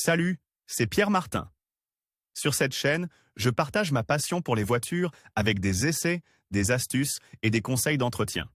Salut, c'est Pierre Martin. Sur cette chaîne, je partage ma passion pour les voitures avec des essais, des astuces et des conseils d'entretien.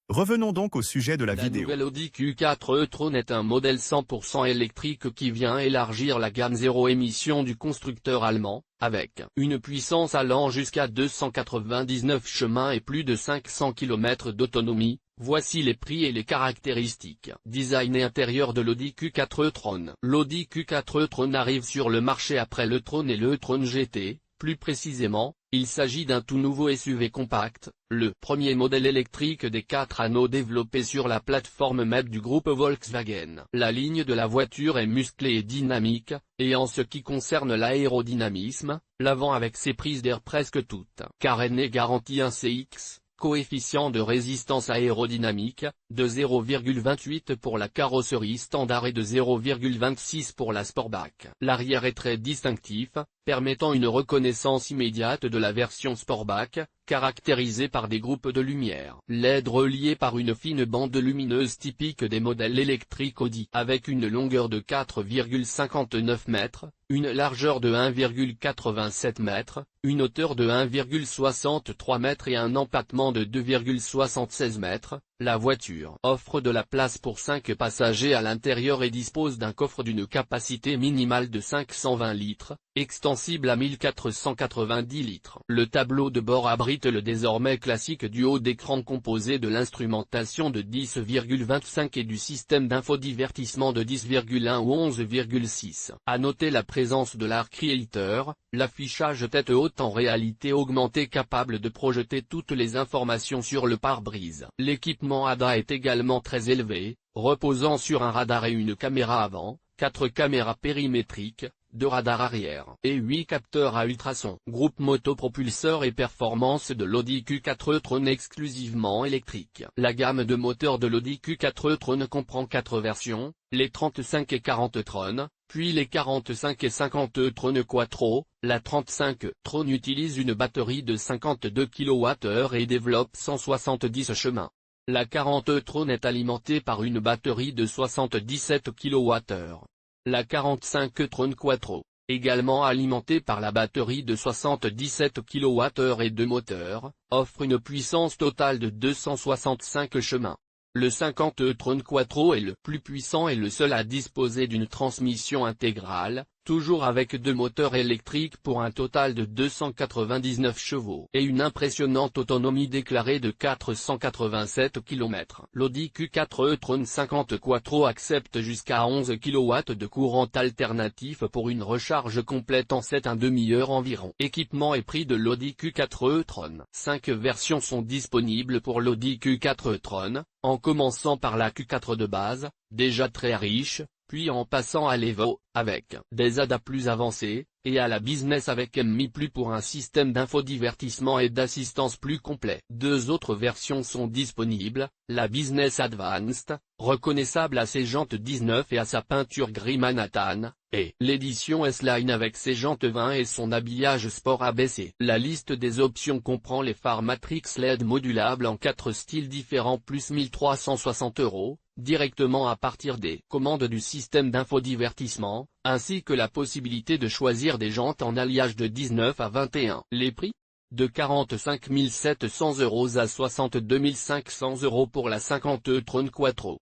Revenons donc au sujet de la La vidéo. nouvelle Audi Q4 e-tron est un modèle 100% électrique qui vient élargir la gamme zéro émission du constructeur allemand, avec une puissance allant jusqu'à 299 chemins et plus de 500 km d'autonomie. Voici les prix et les caractéristiques. Design et intérieur de l'Audi Q4 e-tron. L'Audi Q4 e-tron arrive sur le marché après l'e-tron et le e-tron GT. Plus précisément, il s'agit d'un tout nouveau SUV compact, le premier modèle électrique des 4 anneaux développé sur la plateforme MEB du groupe Volkswagen. La ligne de la voiture est musclée et dynamique, et en ce qui concerne l'aérodynamisme, l'avant avec ses prises d'air presque toutes. Carénée garantit un CX, coefficient de résistance aérodynamique, de 0,28 pour la carrosserie standard et de 0,26 pour la Sportback. L'arrière est très distinctif, permettant une reconnaissance immédiate de la version Sportback, caractérisée par des groupes de lumière LED reliés par une fine bande lumineuse typique des modèles électriques Audi. Avec une longueur de 4,59 mètres, une largeur de 1,87 mètres, une hauteur de 1,63 mètres et un empattement de 2,76 mètres, la voiture offre de la place pour 5 passagers à l'intérieur et dispose d'un coffre d'une capacité minimale de 520 litres, extensible à 1490 litres. Le tableau de bord abrite le désormais classique duo d'écran composé de l'instrumentation de 10,25 et du système d'infodivertissement de 10,1 ou 11,6. À noter la présence de l'Arc Creator, l'affichage tête haute en réalité augmentée capable de projeter toutes les informations sur le pare-brise. L'équipement ADA est également très élevé, reposant sur un radar et une caméra avant, 4 caméras périmétriques, 2 radars arrière et 8 capteurs à ultrasons. Groupe motopropulseur et performance de l'Audi Q4 e-tron exclusivement électrique. La gamme de moteurs de l'Audi Q4 e-tron comprend 4 versions, les 35 et 40 e-tron, puis les 45 et 50 e-tron Quattro. La 35 e-tron utilise une batterie de 52 kWh et développe 170 chemins. La 40 e-tron est alimentée par une batterie de 77 kWh. La 45 e-tron Quattro, également alimentée par la batterie de 77 kWh et 2 moteurs, offre une puissance totale de 265 chemins. Le 50 e-tron Quattro est le plus puissant et le seul à disposer d'une transmission intégrale, toujours avec 2 moteurs électriques pour un total de 299 chevaux et une impressionnante autonomie déclarée de 487 km. L'Audi Q4 e-tron 50 Quattro accepte jusqu'à 11 kW de courant alternatif pour une recharge complète en 7,5 heures environ. Équipement et prix de l'Audi Q4 e-tron. 5 versions sont disponibles pour l'Audi Q4 e-tron, en commençant par la Q4 de base, déjà très riche, puis en passant à l'Evo, avec des ADA plus avancés, et à la Business avec MI+ pour un système d'infodivertissement et d'assistance plus complet. 2 autres versions sont disponibles, la Business Advanced, reconnaissable à ses jantes 19 et à sa peinture gris Manhattan, et l'édition S-Line avec ses jantes 20 et son habillage sport abaissé. La liste des options comprend les phares Matrix LED modulables en 4 styles différents plus 1360 €, directement à partir des commandes du système d'infodivertissement, ainsi que la possibilité de choisir des jantes en alliage de 19 à 21. Les prix ? De 45 700 € à 62 500 € pour la 50 e-tron Quattro.